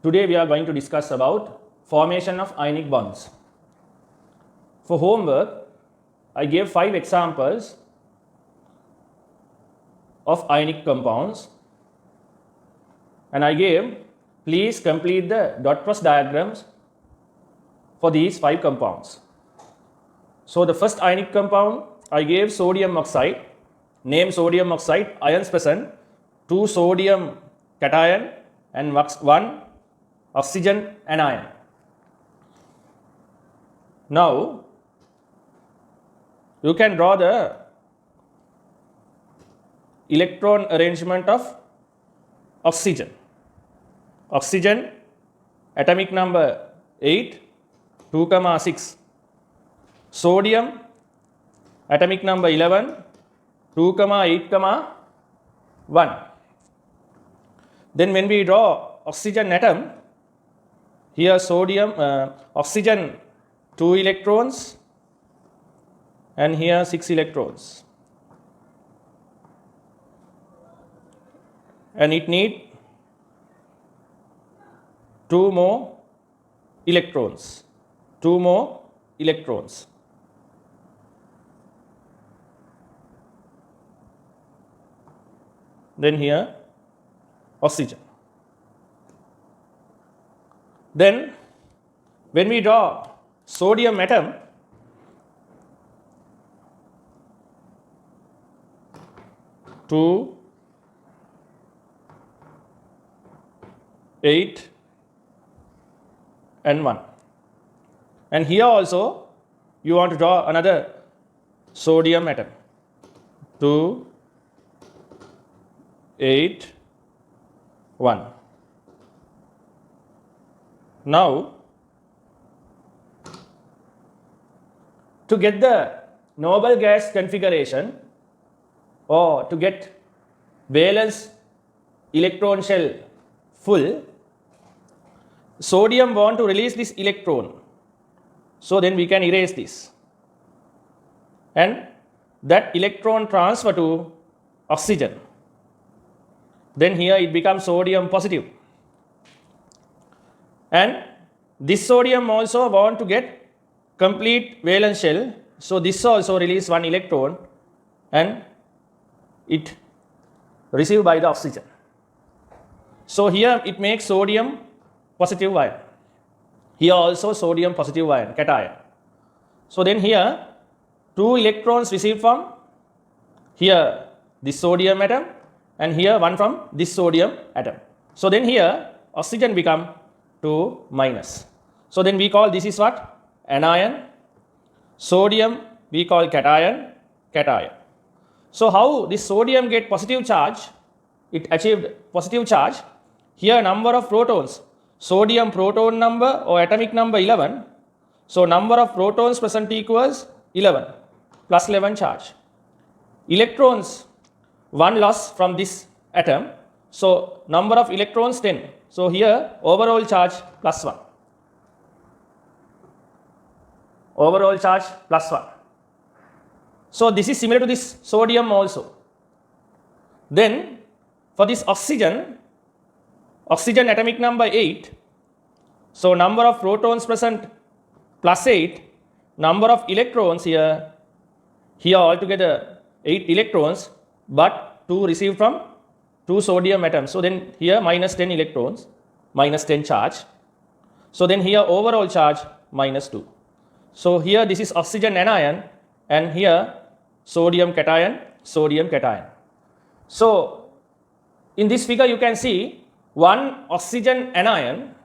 Today we are going to discuss about formation of ionic bonds. For homework, I gave 5 examples of ionic compounds and I gave please complete the dot plus diagrams for these 5 compounds. So the first ionic compound I gave sodium oxide, name sodium oxide, ions present, 2 sodium cation and 1 oxygen anion. Now you can draw the electron arrangement of oxygen. Oxygen atomic number 8, 2, 6. Sodium atomic number 11, 2, 8, 1. Then when we draw oxygen atom, here sodium, oxygen 2 electrons and here 6 electrons. And it need 2 more electrons. 2 more electrons. Then here oxygen. Then when we draw sodium atom, two, 8 and 1. And here also you want to draw another sodium atom. 2, 8, 1. Now, to get the noble gas configuration or to get valence electron shell full, sodium want to release this electron. So then we can erase this. And that electron transfer to oxygen. Then here it becomes sodium positive. And this sodium also want to get complete valence shell. So this also release 1 electron and it received by the oxygen. So here it makes sodium positive ion. Here also sodium positive ion, cation. So then here 2 electrons received from here this sodium atom and here 1 from this sodium atom. So then here oxygen become 2 minus. So then we call this is what? Anion. Sodium we call cation, cation. So how this sodium get positive charge? It achieved positive charge. Here number of protons, sodium proton number or atomic number 11. So number of protons present equals 11 plus 11 charge. Electrons 1 loss from this atom. So number of electrons 10. So here overall charge plus 1. Overall charge plus 1. So this is similar to this sodium also. Then for this oxygen, oxygen atomic number 8. So number of protons present plus 8. Number of electrons here altogether 8 electrons, but 2 received from 2 sodium atoms. So then here minus 10 electrons, minus 10 charge. So then here overall charge minus 2. So here this is oxygen anion and here sodium cation, sodium cation. So in this figure you can see 1 oxygen anion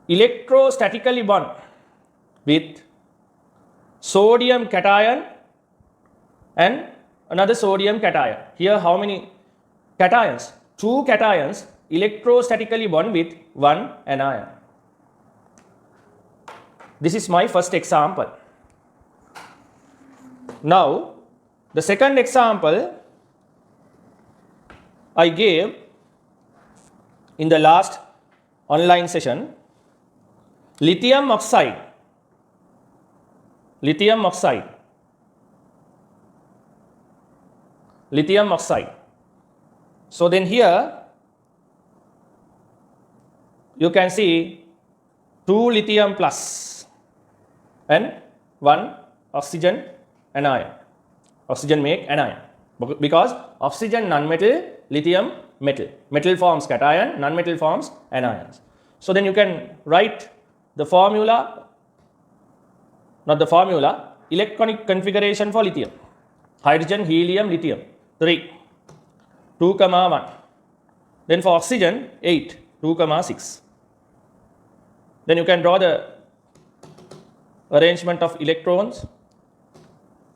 electrostatically bond with sodium cation and another sodium cation. Here how many cations? 2 cations electrostatically bond with 1 anion. This is my first example. Now the second example I gave in the last online session. Lithium oxide. Lithium oxide. lithium oxide. So then here you can see 2 lithium plus and 1 oxygen anion. Oxygen make anion because oxygen non-metal, lithium metal. Metal forms cation, non-metal forms anions. So then you can write the formula, not the formula, electronic configuration for lithium. Hydrogen, helium, lithium, 3, 2, 1. Then for oxygen, 8, 2, 6. Then you can draw the arrangement of electrons.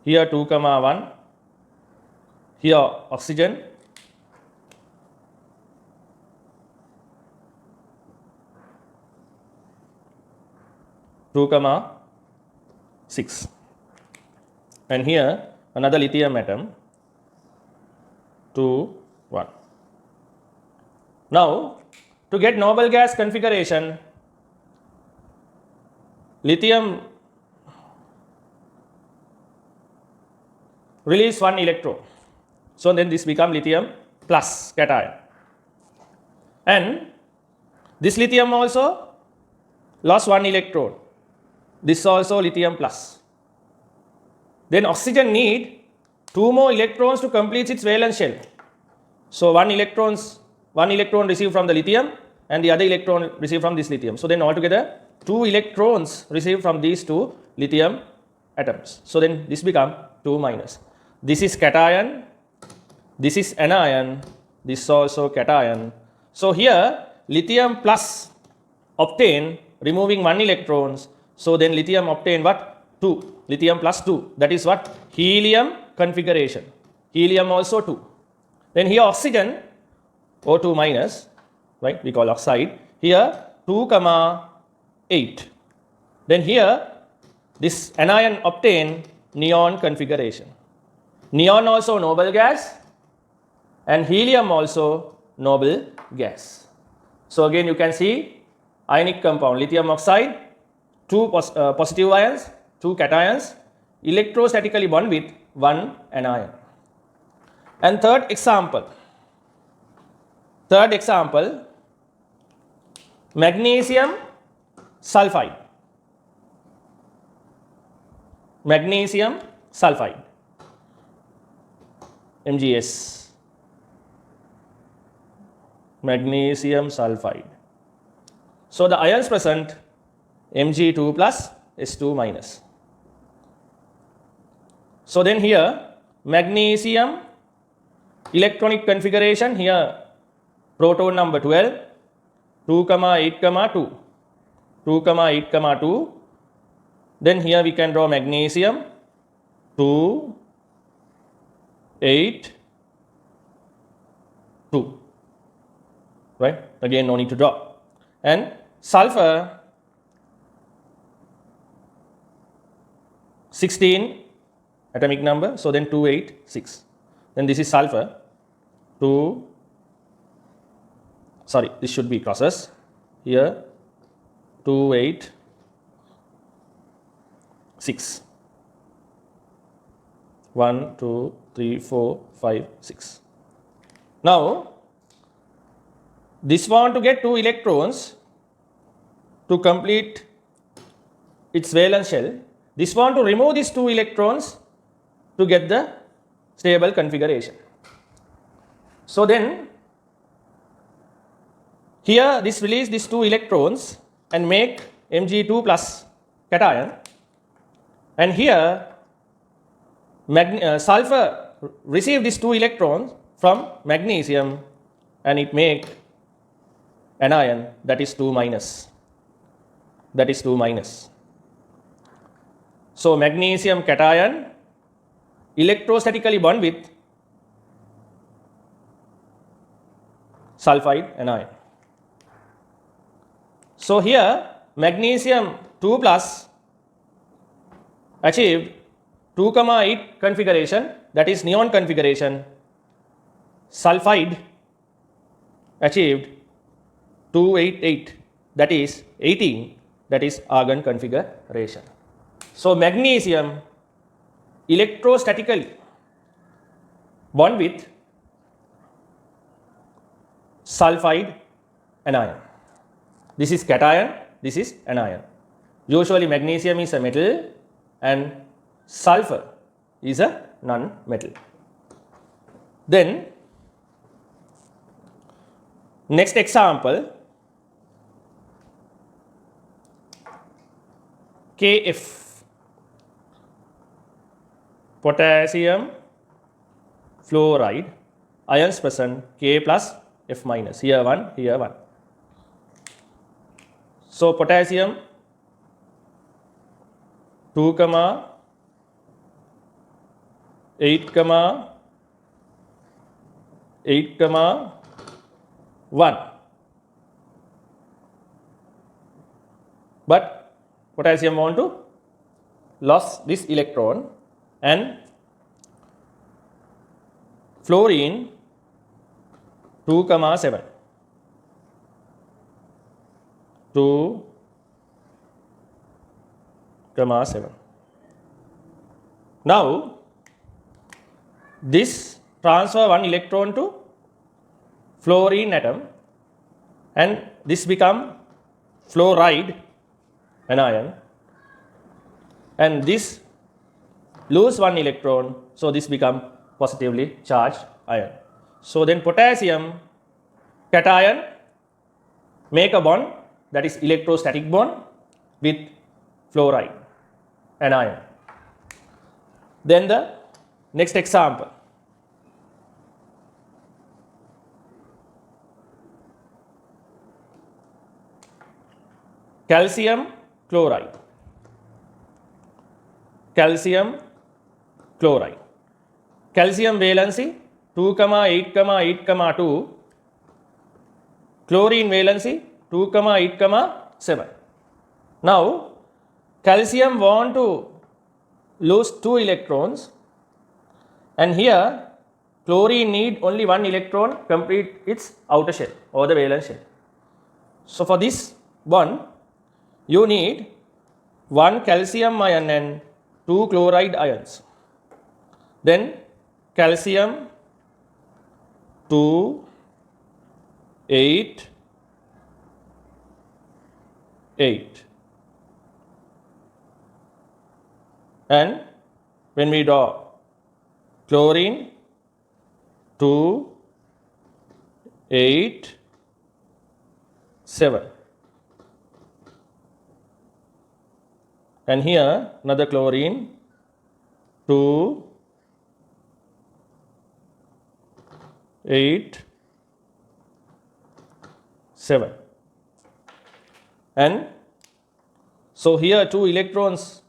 Here 2, 1. Here oxygen. Two, 6. And here another lithium atom. 2, 1. Now, to get noble gas configuration, lithium release 1 electron. So then this become lithium plus cation. And this lithium also lost 1 electron. This also lithium plus. Then oxygen need 2 more electrons to complete its valence shell. So one electron received from the lithium and the other electron received from this lithium. So then altogether 2 electrons received from these 2 lithium atoms. So then this become 2 minus. This is cation, this is anion, this is also cation. So here lithium plus obtain removing 1 electrons. So then lithium obtain what? 2. Lithium plus 2. That is what? Helium configuration. Helium also 2. Then here oxygen O2 minus, right? We call oxide. Here 2, 8. Then here this anion obtain neon configuration. Neon also noble gas and helium also noble gas. So again you can see ionic compound lithium oxide, 2 positive ions, 2 cations, electrostatically bond with 1 anion. And third example, magnesium sulfide. Magnesium sulfide, MgS. Magnesium sulfide. So the ions present Mg2 plus S2 minus. So then here magnesium electronic configuration, here proton number 12, 2, 8, 2, 2, 8, 2. Then here we can draw magnesium 2, 8, 2. Right? Again, no need to draw. And sulfur 16 atomic number. So then 2, 8, 6. Then this is sulfur 2. Sorry, this should be crosses. Here 2, 8, 6. 1, 2, 3, 4, 5, 6. Now, this want to get 2 electrons to complete its valence shell. This want to remove these 2 electrons to get the stable configuration. So then, here this release these 2 electrons and make Mg2 plus cation. And here sulfur receive these 2 electrons from magnesium and it make anion, that is 2 minus. That is 2 minus. So magnesium cation electrostatically bond with sulfide anion. So here magnesium 2 plus achieved 2, 8 configuration, that is neon configuration. Sulfide achieved 2, 8, 8, that is 18, that is argon configuration. So magnesium electrostatically bond with sulfide anion. This is cation, this is anion. Usually magnesium is a metal and sulfur is a non-metal. Then next example, Kf, potassium fluoride, ions present K plus F minus, here 1, here 1. So potassium 2, 8, 8, 1. But potassium want to lose this electron, and fluorine 2, 7. 2, 7. Now this transfer one electron to fluorine atom, and this become fluoride anion, and this lose one electron, so this become positively charged ion. So then potassium cation make a bond, that is electrostatic bond, with fluoride anion. Then the next example, calcium chloride. Calcium chloride. Calcium valency 2, 8, 8, 2. Chlorine valency 2, 8, 7. Now calcium want to lose 2 electrons, and here chlorine need only 1 electron complete its outer shell or the valence shell. So for this one you need 1 calcium ion and 2 chloride ions. Then calcium 2, 8, 8. And when we draw chlorine 2, 8, 7. And here another chlorine 2, 8, 7. And so here 2 electrons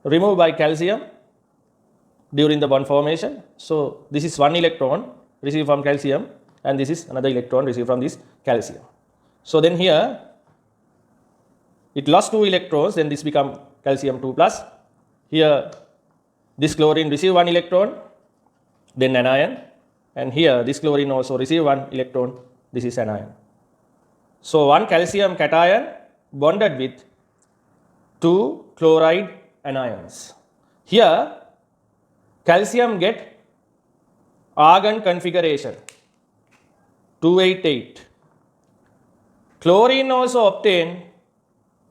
removed by calcium during the bond formation. So this is 1 electron received from calcium, and this is another electron received from this calcium. So then here it lost 2 electrons, then this become calcium 2 plus. Here this chlorine receive 1 electron, then anion, and here this chlorine also receive 1 electron, this is anion. So 1 calcium cation bonded with 2 chloride anions. Here calcium get argon configuration 288. Chlorine also obtain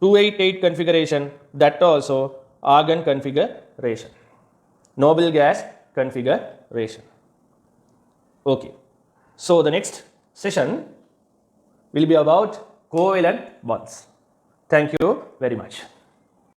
288 configuration, that also argon configuration, noble gas configuration. Okay, so the next session will be about covalent bonds. Thank you very much.